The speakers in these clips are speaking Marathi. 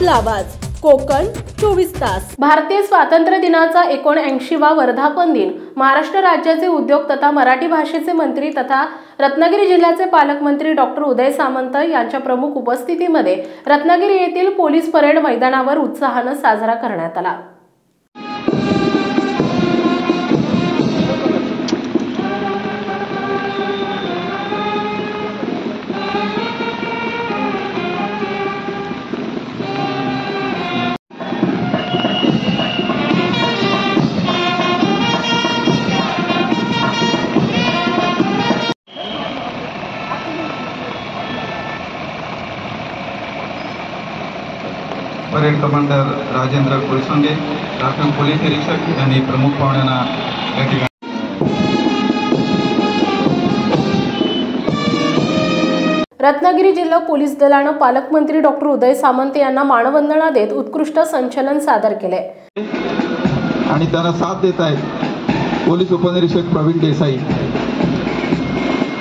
आपला आवाज कोकण 24 तास। भारतीय स्वातंत्र्य दिनाचा 79वा वर्धापन दिन महाराष्ट्र राज्याचे उद्योग तथा मराठी भाषेचे मंत्री तथा रत्नागिरी जिल्ह्याचे पालकमंत्री डॉक्टर उदय सामंत यांच्या प्रमुख उपस्थितीमध्ये रत्नागिरी येथील पोलीस परेड मैदानावर उत्साहाने साजरा करण्यात आला। परेड कमांडर राजेंद्र कुलसंगे, राखीव पोलीस निरीक्षक यांनी प्रमुख पाहुण्यांना या ठिकाणी रत्नागिरी जिल्हा पोलीस दलाने पालकमंत्री डॉक्टर उदय सामंत यांना मानवंदना देत उत्कृष्ट संचलन सादर केले आणि त्यांना साथ देत आहेत पोलीस उपनिरीक्षक प्रवीण देसाई।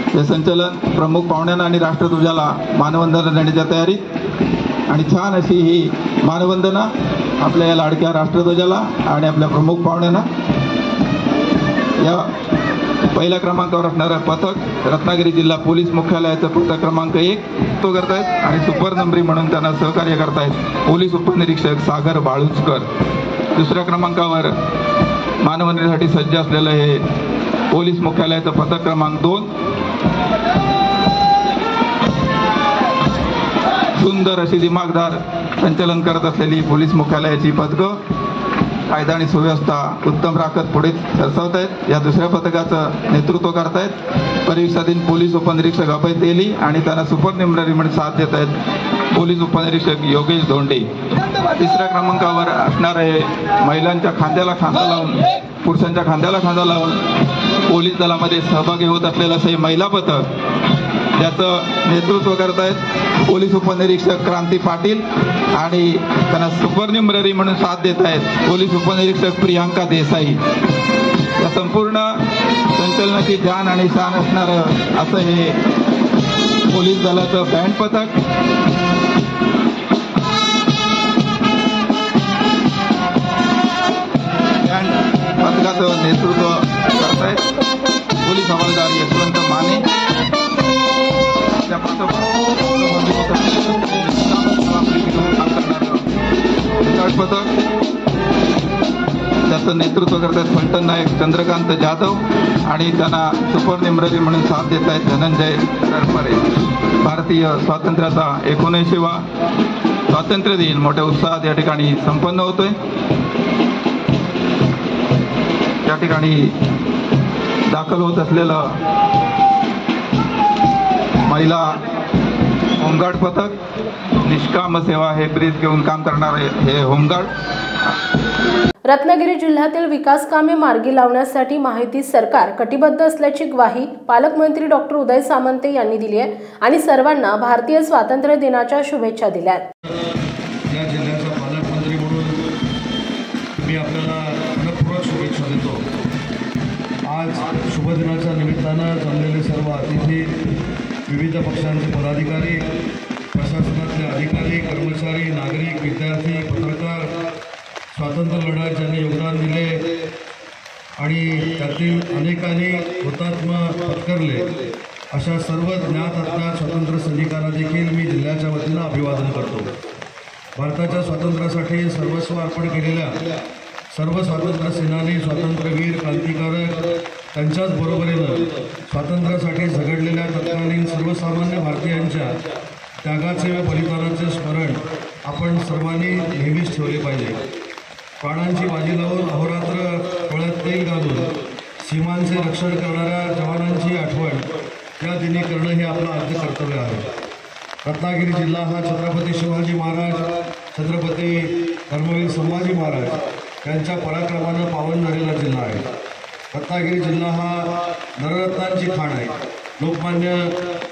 हे संचलन प्रमुख पाहुण्यांना आणि राष्ट्रध्वजाला मानवंदना देण्याच्या तयारीत आणि छान अशी ही मानवंदना आपल्या या लाडक्या राष्ट्रध्वजाला आणि आपल्या प्रमुख पाहुण्यांना या पहिल्या क्रमांकावर असणारं पथक रत्नागिरी जिल्हा पोलीस मुख्यालयाचं पथक क्रमांक 1 तो करतायत आणि सुपर नंबरी म्हणून त्यांना सहकार्य करतायत पोलीस उपनिरीक्षक सागर बाळुचकर। दुसऱ्या क्रमांकावर मानवंदनेसाठी सज्ज असलेलं हे पोलीस मुख्यालयाचं पथक क्रमांक 2 सुंदर अशी दिमागदार संचलन करत असलेली पोलीस मुख्यालयाची पथकं कायदा आणि सुव्यवस्था उत्तम राखत पुढे सरसावत आहेत। या दुसऱ्या पथकाचं नेतृत्व करतायत परिवीक्षाधीन पोलीस उपनिरीक्षक अभय तेली आणि त्यांना सुपर निमररी म्हणून साथ देत आहेत पोलीस उपनिरीक्षक योगेश धोंडे। तिसऱ्या क्रमांकावर असणार आहे महिलांच्या खांद्याला खांदा लावून पुरुषांच्या खांद्याला खांदा लावून पोलीस दलामध्ये सहभागी होत असलेलं असं महिला पथक त्याचं नेतृत्व करतायत पोलीस उपनिरीक्षक क्रांती पाटील आणि त्यांना सुपर निमररी म्हणून साथ देत आहेत पोलीस उपनिरीक्षक प्रियांका देसाई। या संपूर्ण संचलनाची जान आणि शान असणारं असं हे पोलीस दलाचं बँड पथक बँड पथकाचं नेतृत्व करतायत पोलीस हवालदार यशवंत माने। पथक त्याचं नेतृत्व करतात फलटण नायक चंद्रकांत जाधव आणि त्यांना सुपर निमररी म्हणून साथ देत आहेत धनंजय सरपरे। भारतीय स्वातंत्र्याचा 79वा स्वातंत्र्य दिन मोठ्या उत्साहात या ठिकाणी संपन्न होतोय। या ठिकाणी दाखल होत असलेलं महिला होमगार्ड पथक निष्काम सेवा हे ब्रीज घेऊन काम करणारे हे होमगार्ड। रत्नागिरी जिल्ह्यातील विकास कामे मार्गी लावण्यासाठी माहिती सरकार कटिबद्ध असल्याची ग्वाही पालकमंत्री डॉक्टर उदय सामंत यांनी दिली आहे आणि सर्वांना भारतीय स्वातंत्र्य दिनाच्या शुभेच्छा दिल्या आहेत। या जिल्ह्याचा पालकमंत्री म्हणून मी आपल्याला मनपूर्वक शुभेच्छा देतो। आज शुभ दिनाच्या निमित्तानं जमलेले सर्व अतिथी विविध पक्षांचे पदाधिकारी प्रशासनातले अधिकारी कर्मचारी नागरिक विद्यार्थी पत्रकार स्वातंत्र्य लढ्यात ज्यांनी योगदान दिले आणि त्यातील अनेकांनी हुतात्मा पत्करले अशा सर्व ज्ञात अज्ञात स्वातंत्र्य सैनिकांना देखील मी जिल्ह्याच्या वतीनं अभिवादन करतो। भारताच्या स्वातंत्र्यासाठी सर्वस्व अर्पण केलेल्या सर्व स्वातंत्र्य सेनानी स्वातंत्र्यवीर क्रांतिकारक त्यांच्याच बरोबरीनं स्वातंत्र्यासाठी झगडलेल्या तत्कालीन सर्वसामान्य भारतीयांच्या त्यागाचे व बलिदानाचे स्मरण आपण सर्वांनी नेहमीच ठेवले पाहिजे। प्राणांची बाजी लावून अहोरात्र डोळ्यात तेल घालून सीमांचे रक्षण करणाऱ्या जवानांची आठवण या दिनी करणं हे आपलं आद्य कर्तव्य आहे। रत्नागिरी जिल्हा हा छत्रपती शिवाजी महाराज छत्रपती धर्मवीर संभाजी महाराज यांच्या पराक्रमानं पावन झालेला जिल्हा आहे। रत्नागिरी जिल्हा हा नररत्नांची खाण आहे। लोकमान्य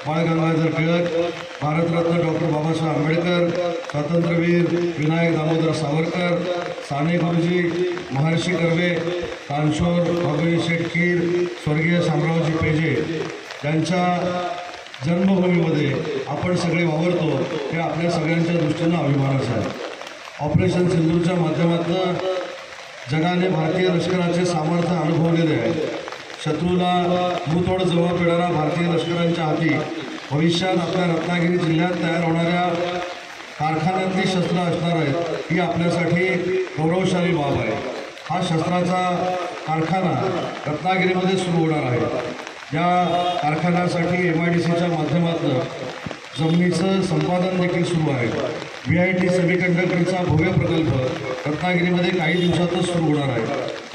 बाळ गंगाधर टिळक, भारतरत्न डॉक्टर बाबासाहेब आंबेडकर, स्वातंत्र्यवीर विनायक दामोदर सावरकर, साने गुरुजी, महर्षी कर्वे, तानशोर बाबूजी शेटकीर, स्वर्गीय शामरावजी पेजे यांच्या जन्मभूमीमध्ये आपण सगळे वावरतो हे आपल्या सगळ्यांच्या दृष्टीनं अभिमानाचं आहे। ऑपरेशन सिंदूरच्या माध्यमातून जगाने भारतीय लष्कराचे सामर्थ्य अनुभवलेले आहे। शत्रूला मुतोड जवळ पेडणारा भारतीय लष्करांच्या हाती भविष्यात आपल्या रत्नागिरी जिल्ह्यात तयार होणाऱ्या कारखान्यातली शस्त्र असणार आहेत ही आपल्यासाठी गौरवशाली बाब आहे। हा शस्त्राचा कारखाना रत्नागिरीमध्ये सुरू होणार आहे। या कारखान्यासाठी MIDCच्या माध्यमातून जमिनीचं संपादन देखील सुरू आहे। VIT सेमीकंडक्टरचा भव्य प्रकल्प रत्नागिरीमध्ये काही दिवसातच सुरू होणार आहे।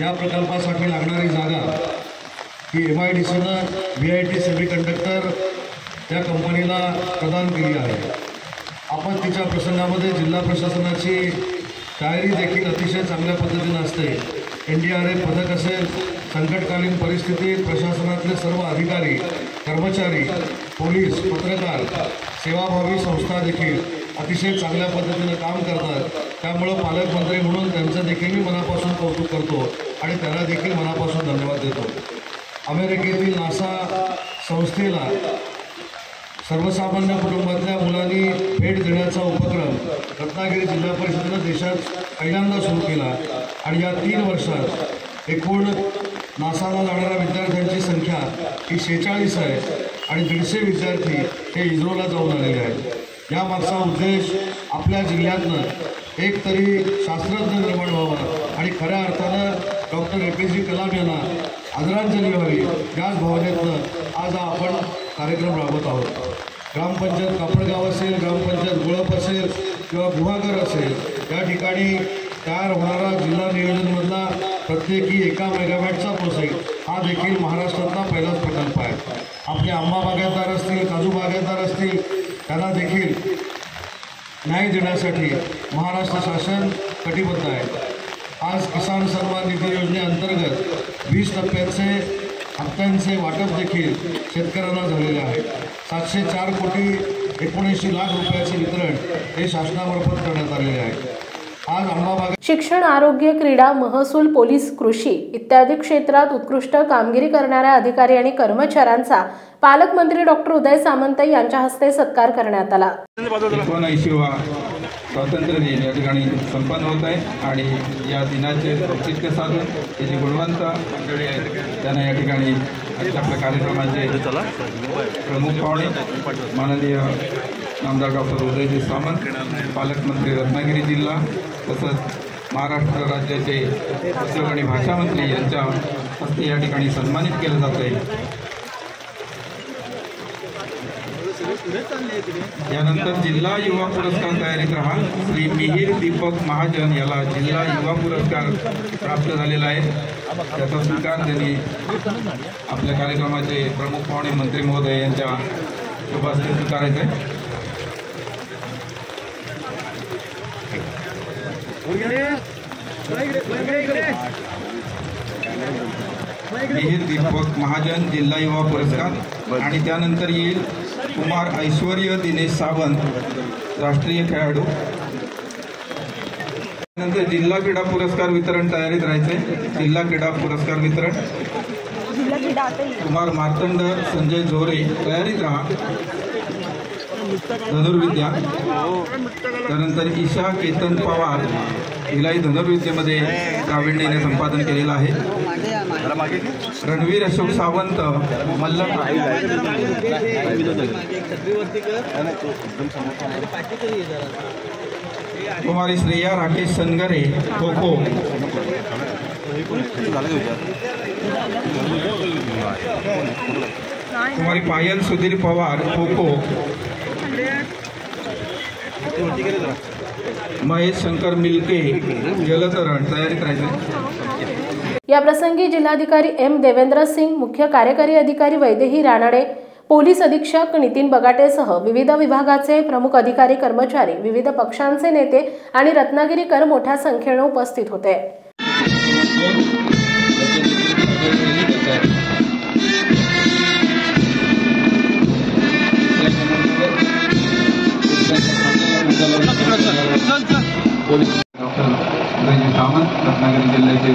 या प्रकल्पासाठी लागणारी जागा ही MIDCनं VIT सेमीकंडक्टर या कंपनीला प्रदान केली आहे। आपत्तीच्या प्रसंगामध्ये जिल्हा प्रशासनाची तयारी देखील अतिशय चांगल्या पद्धतीने असते। NDRF पथक असेल, संकटकालीन परिस्थितीत प्रशासनातले सर्व अधिकारी, कर्मचारी, पोलीस, पत्रकार, सेवाभावी संस्था देखील अतिशय चांगल्या पद्धतीने काम करतात। त्यामुळे पालकमंत्री म्हणून त्यांचं देखील मी मनापासून कौतुक करतो आणि त्यांना देखील मनापासून धन्यवाद देतो। अमेरिकेतील NASA संस्थेला सर्वसामान्य कुटुंबातल्या मुलांनी भेट देण्याचा उपक्रम रत्नागिरी जिल्हा परिषदेनं देशात पहिल्यांदा सुरू केला आणि या 3 वर्षात एकूण नासाला जाणाऱ्या विद्यार्थ्यांची संख्या ही 46 आहे आणि 150 विद्यार्थी हे इस्रोला जाऊन आलेले आहेत। यामागचा उद्देश आपल्या जिल्ह्यातनं एक तरी शास्त्रज्ञ निर्माण व्हावा आणि खऱ्या अर्थानं डॉक्टर APJ कलाम यांना आदरांजली व्हावी याच भावनेतनं आज आपण कार्यक्रम राबवत आहोत। ग्रामपंचायत कापडगाव असेल, ग्रामपंचायत गुळप असेल किंवा गुहागर असेल, या ठिकाणी तयार होणारा जिल्हा नियोजनमधला प्रत्येकी 1 मेगावॅटचा प्रोजेक्ट हा देखील महाराष्ट्रातला पहिलाच प्रकल्प आहे। आपले आंबा बागायतदार असतील, काजू बागायतदार असतील, त्यांना देखील न्याय देण्यासाठी महाराष्ट्र शासन कटिबद्ध आहे। आज किसान सन्मान निधी योजनेअंतर्गत 20 टप्प्याचे हप्त्यांचे वाटप देखील शेतकऱ्यांना झालेले आहे। 704 कोटी 79 लाख रुपयाचे वितरण हे शासनामार्फत करण्यात आलेले आहे। आज आंबाबाग शिक्षण, आरोग्य, क्रीडा, महसूल, पोलीस, कृषी इत्यादी क्षेत्रात उत्कृष्ट कामगिरी करणाऱ्या अधिकारी आणि कर्मचाऱ्यांचा पालकमंत्री डॉक्टर उदय सामंत यांच्या हस्ते सत्कार करण्यात आला। 79वा स्वातंत्र्य दिन या ठिकाणी संपन्न होत आहे आणि या दिनाचे औचित्य साधून हे जे गुणवंत मंडळी आहेत त्यांना या ठिकाणी आजच्या आपल्या कार्यक्रमाचे प्रमुख पाहुणे माननीय आमदार डॉक्टर उदयजी सामंत, पालकमंत्री रत्नागिरी जिल्हा, तसंच महाराष्ट्र राज्याचे उद्योग आणि भाषा मंत्री यांच्या हस्ते या ठिकाणी सन्मानित केलं जात आहे। यानंतर जिल्हा युवा पुरस्कार तयारीत राहा श्री मिहीर दीपक महाजन याला जिल्हा युवा पुरस्कार प्राप्त झालेला आहे। त्याचा स्वीकार त्यांनी आपल्या कार्यक्रमाचे प्रमुख पाहुणे मंत्री महोदय यांच्या शुभ हस्ते स्वीकारायचा आहे। मिहीर दीपक महाजन जिल्हा युवा पुरस्कार आणि त्यानंतर येईल कुमार ऐश्वर्य दिनेश सावंत राष्ट्रीय खेळाडू। नंतर जिल्हा क्रीडा पुरस्कार वितरण तयारीत राहायचे। जिल्हा क्रीडा पुरस्कार वितरण कुमार मार्तंड संजय झोरे तयारीत राहा धनुर्विद्या। त्यानंतर ईशा केतन पवार हिलाही धनुर्विद्येमध्ये प्रावीण्याने संपादन केलेलं आहे। रणवीर अशोक सावंत मल्ल। कुमारी श्रेया राकेश सनगरे खो खो। कुमारी पायल सुधीर पवार खो खो। महेश शंकर मिल्के जलतरण तयारीत राहायचे। या प्रसंगी जिल्हाधिकारी M देवेंद्र सिंग, मुख्य कार्यकारी अधिकारी वैदेही रानडे, पोलीस अधीक्षक नितीन बगाटेसह विविध विभागाचे प्रमुख अधिकारी, कर्मचारी, विविध पक्षांचे नेते आणि रत्नागिरीकर मोठ्या संख्येने उपस्थित होते। डॉक्टर उदयजी सामंत रत्नागिरी जिल्ह्याचे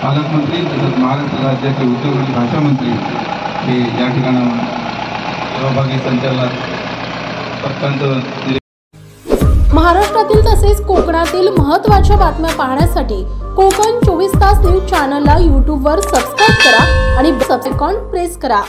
पालकमंत्री तसंच महाराष्ट्र राज्याचे उद्योग आणि भाषा मंत्री हे या ठिकाणी सहभागी संचालक पथकांचं महाराष्ट्रातील तसेच कोकणातील महत्त्वाच्या बातम्या पाहण्यासाठी कोकण 24 तास न्यूज चॅनलला यूट्यूबवर सबस्क्राईब करा आणि बेल आयकॉन प्रेस करा।